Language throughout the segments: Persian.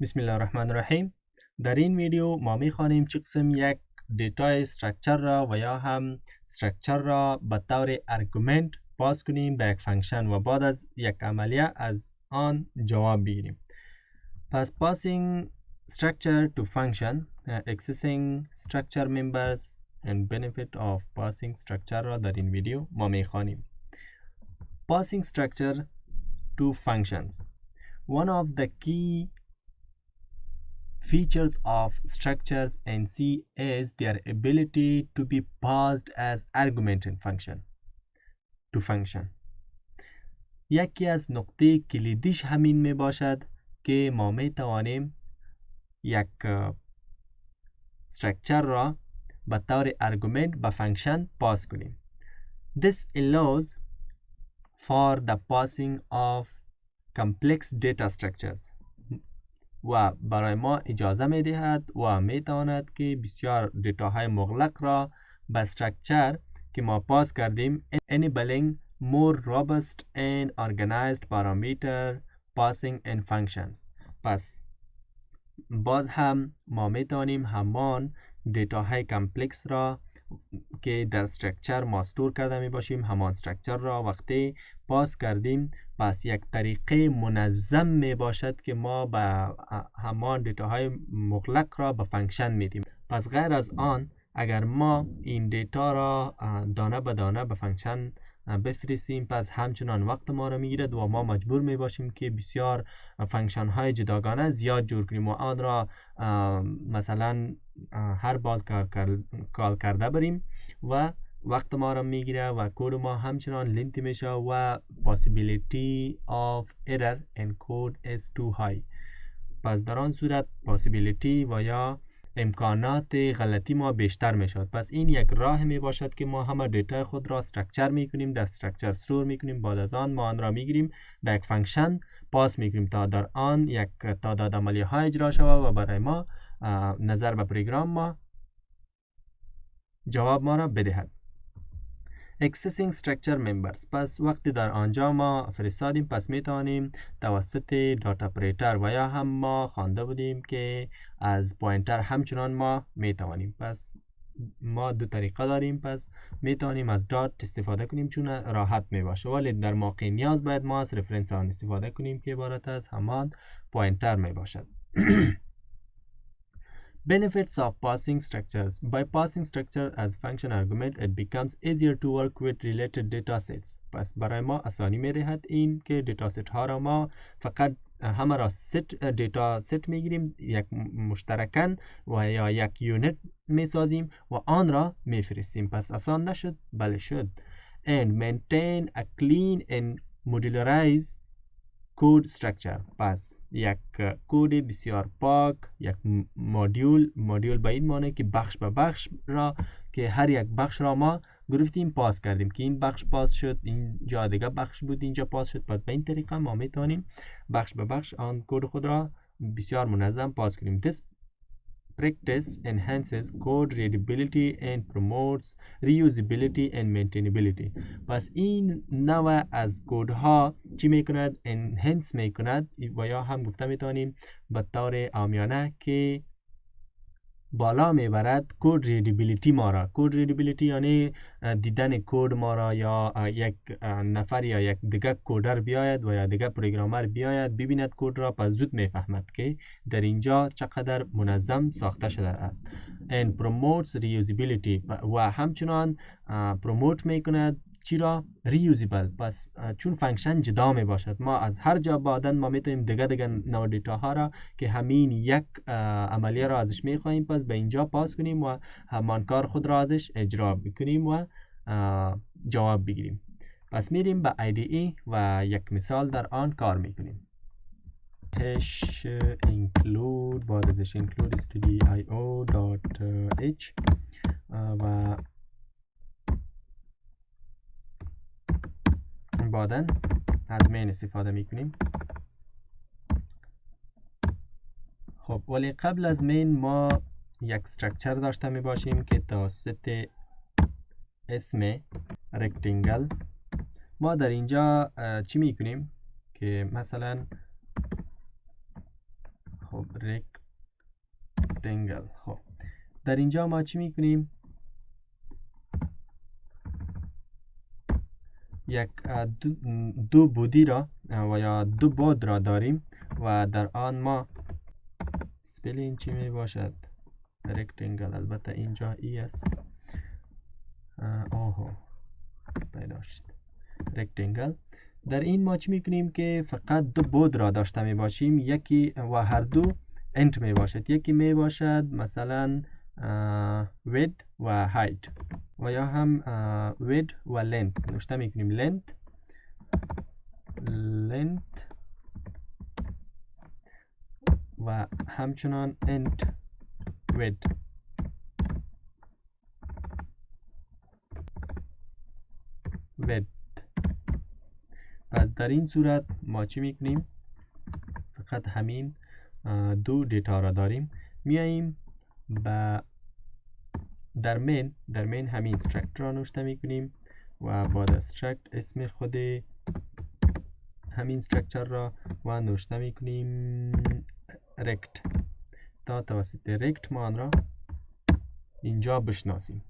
بسم الله الرحمن الرحیم. در این ویدیو ما می‌خوانیم چه قسم یک دیتا استراکچر را و یا هم استراکچر را به طور آرگومنت پاس کنیم به یک فانکشن و بعد از یک عملیه از آن جواب بگیریم. پس passing structure to function, accessing structure members and benefit of passing structure را در این ویدیو ما می‌خوانیم. Passing structure to functions. One of the key features of structures in C is their ability to be passed as argument in function to function. یکی از نقطه کلیدیش همین می باشد که ما می توانیم یک structure را به طور argument به function پاس کنیم. This allows for the passing of complex data structures و برای ما اجازه می دهد و می تواند که بسیار دیتاهای مغلق را به استراکچر که ما پاس کردیم enabling more robust and organized parameter passing in functions. پس باز هم ما می توانیم همان دیتاهای کمپلکس را که در استراکچر ما استور کرده می باشیم همان استراکچر را وقتی پاس کردیم پس یک طریقه منظم می باشد که ما به همان دیتاهای مغلق را به فانکشن میدیم. پس غیر از آن اگر ما این دیتا را دانه به دانه به فانکشن بفرستیم پس همچنان وقت ما را میگیرد و ما مجبور می باشیم که بسیار فانکشن های جداگانه زیاد جور کنیم و آن را مثلا هر بار کال کرده بریم و وقت ما را میگیره و کد ما همچنان لینت میشه و possibility of error in code is too high. پس در آن صورت possibility و یا امکانات غلطی ما بیشتر میشد. پس این یک راه می باشد که ما همه دیتا خود را استراکچر میکنیم، در استراکچر استور میکنیم، بعد از آن ما آن را میگیریم به یک فانکشن پاس میکنیم تا در آن یک تعداد عملی ها اجرا شود و برای ما نظر به پروگرام ما جواب ما را بدهد. Accessing structure members. پس وقتی در آنجا ما فرستادیم پس میتوانیم توسط داتا اپریتر و یا هم ما خوانده بودیم که از پوینتر همچنان ما میتوانیم. پس ما دو طریقه داریم پس میتوانیم از دات استفاده کنیم چون راحت میباشه ولی در موقع نیاز باید ما از رفرنس آن استفاده کنیم که عبارت از همان پوینتر میباشد. Benefits of passing structures. By passing structure as function argument, it becomes easier to work with related data sets. پس برای ما آسانی می دهد این که دیتا ست ها را ما فقط همه را دیتا ست می گیریم یک مشترکاً و یا یک یونت می سازیم و آن را می فرستیم. پس آسان نشد بله شد. And maintain a clean and modularized code structure. پس یک کد بسیار پاک یک مدیول به این معنی که بخش به بخش را که هر یک بخش را ما گرفتیم پاس کردیم که این بخش پاس شد اینجا دیگه بخش بود اینجا پاس شد. پس به این طریقه ما میتونیم بخش به بخش آن کد خود را بسیار منظم پاس کنیم. This practice enhances code readability and promotes reusability and maintainability. پس این نوع از کد ها چی میکند؟ enhance میکند و یا هم گفته میتونیم به طور عامیانه که بالا میبرد کد ریدیبیلیتی ما را. کد ریدیبیلیتی یعنی دیدن کد ما را یا یک نفر یا یک دیگه کودر بیاید و یا دیگه پروگرامر بیاید ببیند کد را پس زود میفهمد که در اینجا چقدر منظم ساخته شده است. and promotes reusability و همچنان پروموت میکند چی را؟ ریوزیبل. پس چون فانکشن جدا می باشد ما از هر جا بعدن ما میتونیم دیگه نوع دیتا ها را که همین یک عملیه را ازش میخواهیم پس به اینجا پاس کنیم و همان کار خود را ازش اجرا بکنیم و جواب بگیریم. پس میریم به IDE و یک مثال در آن کار میکنیم. hash include بعد ازش include stdio.h و بعدن از مین استفاده میکنیم. خب ولی قبل از مین ما یک استراکچر داشته می باشیم که توسط اسم رکتنگل ما در اینجا چی میکنیم که مثلا خب رکتنگل. خب در اینجا ما چی میکنیم؟ یک دو بودی را و یا دو بود را داریم و در آن ما سپلین چی می باشد؟ رکتنگل. البته اینجا ای است. پیدا شد رکتنگل. در این ما چی میکنیم که فقط دو بود را داشته می باشیم، یکی و هر دو انت می باشد. یکی می باشد مثلا وید و هایت و یا هم وید و لنت. نوشته میکنیم لنت و همچنان انت وید. پس در این صورت ما چی میکنیم؟ فقط همین دو دیتا را داریم. میاییم در مین همین استرکت را نوشته میکنیم و بعد استرکت اسم خود همین استرکچر را و نوشته میکنیم رکت تا توسط رکت ما آن را اینجا بشناسیم،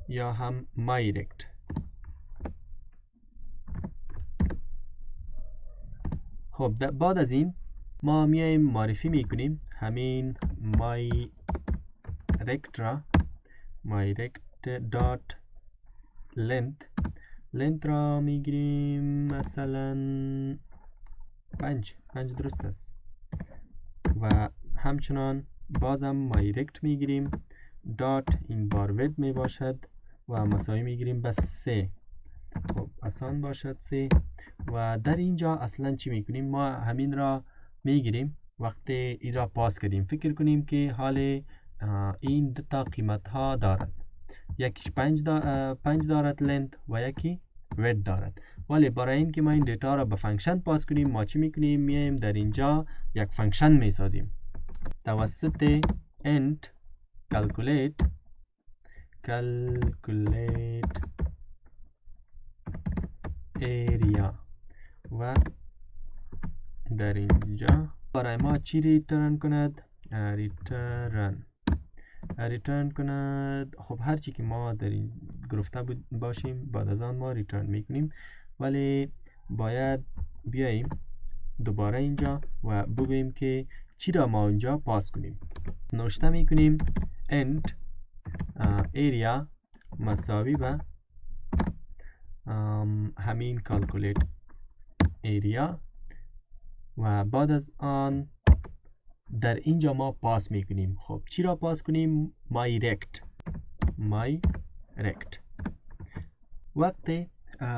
یا هم مای رکت. خب بعد از این ما میایم معرفی میکنیم همین مای رکت را. مای رکت دات لنت را میگیریم مثلا 5 درست است و همچنان بازم مای رکت میگیریم دات این بار وید می باشد و مساوی میگیریم به 3. خب آسان باشد 3. و در اینجا اصلا چی میکنیم؟ ما همین را میگیریم وقتی این را پاس کردیم. فکر کنیم که حال این دو تا قیمت ها دارد، یکیش 5 دارد لنت و یکی وید دارد. ولی برای این که ما این دیتا را به فانکشن پاس کنیم ما چی میکنیم؟ میایم در اینجا یک فانکشن میسازیم توسط int calculate area و در اینجا برای ما چی ریترن کند؟ ریترن کند. خب هرچی که ما در این گرفته باشیم بعد از آن ما ریترن میکنیم، ولی باید بیاییم دوباره اینجا و بگوییم که چی را ما اینجا پاس کنیم. نوشته میکنیم int area مساوی به همین calculate area و بعد از آن در اینجا ما پاس میکنیم. خب چی را پاس کنیم؟ مای رکت. وقتی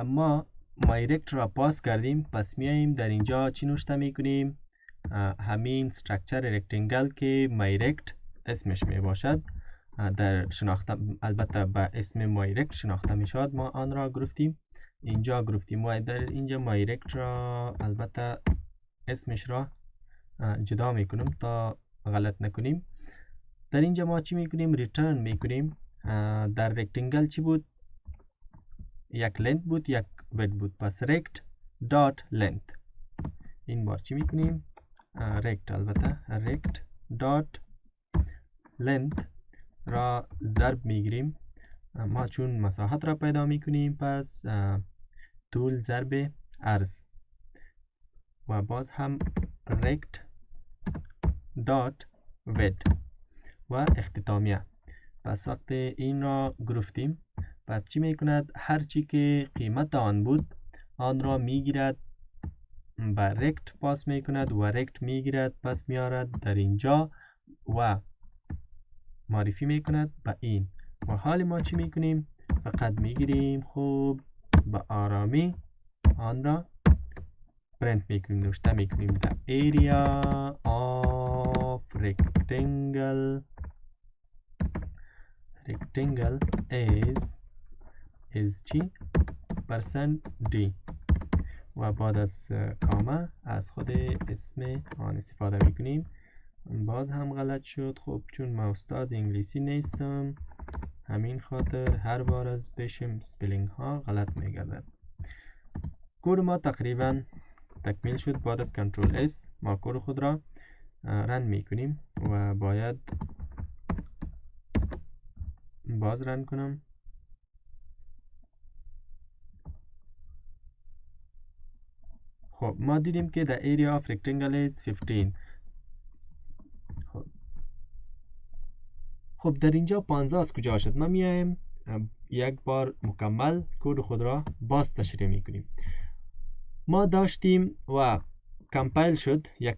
ما مای رکت را پاس کردیم پس میاییم در اینجا چی نوشته میکنیم؟ همین استرکچر رکتنگل که مای رکت اسمش می باشد در شناخته، البته به اسم مای رکت شناخته می شود، ما آن را گرفتیم اینجا گرفتیم و در اینجا مای رکت را البته اسمش را جدا میکنیم تا غلط نکنیم. در اینجا ما چی میکنیم؟ ریترن میکنیم. در رکتنگل چی بود؟ یک لنت بود یک وید بود، پس رکت دات لنت. این بار چی میکنیم؟ رکت، البته رکت دات لنت را ضرب میگیریم. ما چون مساحت را پیدا میکنیم پس طول ضرب عرض و باز هم رکت دات وید و اختتامیه. پس وقتی این را گرفتیم پس چی میکند؟ هرچی که قیمت آن بود آن را میگیرد به رکت پاس میکند و رکت میگیرد پس میارد در اینجا و معرفی میکند به این. و حال ما چی میکنیم؟ فقط میگیریم خوب به آرامی آن را پرنت میکنیم. نوشته میکنیم the area of rectangle is چی؟ % d و بعد از کامه از خود اسم آن استفاده میکنیم. باز هم غلط شد. خب چون ما استاد انگلیسی نیستم همین خاطر هر بار از پیشم سپلینگ ها غلط میگردد. کد ما تقریبا تکمیل شد. بعد از کنترل اس ما کد خود را رن میکنیم و باید باز رن کنم. خب ما دیدیم که the area of rectangle is 15. خب در اینجا 15 از کجا شد؟ ما میایم یک بار مکمل کد خود را باز تشریح میکنیم. ما داشتیم و کمپایل شد یک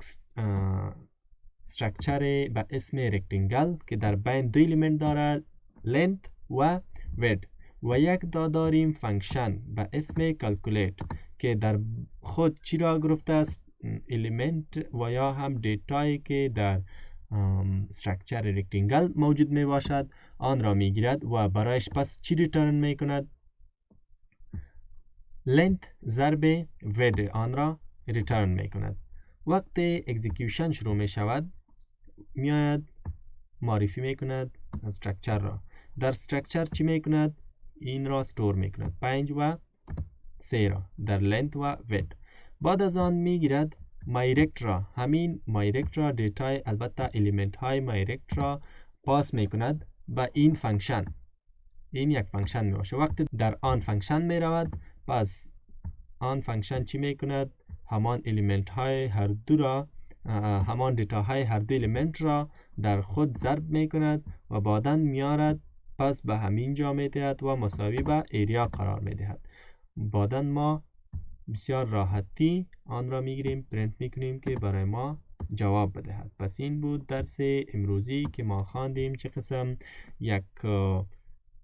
استراکچر به اسم رکتنگل که در بین دو الیمنت دارد، لنت و وید، و یک داریم فانکشن به اسم کالکولیت که در خود چی را گرفته است؟ الیمنت و یا هم دیتایی که در استراکچر رکتنگل موجود می باشد آن را می گیرد و برایش پس چی ریترن می کند؟ لنت ضرب وید آن را ریترن می کند. وقتی اکزیکیوشن شروع می شود میاید معرفی می کند استراکچر را. در استراکچر چی می کند؟ این را استور می کند، 5 و 3 را در لنت و وید. بعد از آن می گیرد مایرکت را، همین مایرکت را دیتای البته الیمنت های مایرکت را پاس می کند به این فانکشن. این یک فانکشن می باشه. وقتی در آن فانکشن می رود پس آن فانکشن چی می کند؟ همان الیمنت های هر دو را، همان دیتا های هر دو الیمنت را در خود ضرب می کند و بعداً میارد پس به همین جا می دهد و مساوی به ایریا قرار می دهد. بعداً ما بسیار راحتی آن را میگیریم، پرینت میکنیم که برای ما جواب بدهد. پس این بود درس امروزی که ما خواندیم چه قسم یک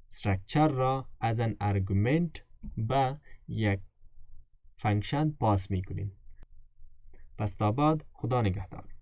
استراکچر را از ان آرگومنت به یک فانکشن پاس میکنیم. پس تا بعد، خدا نگهدار.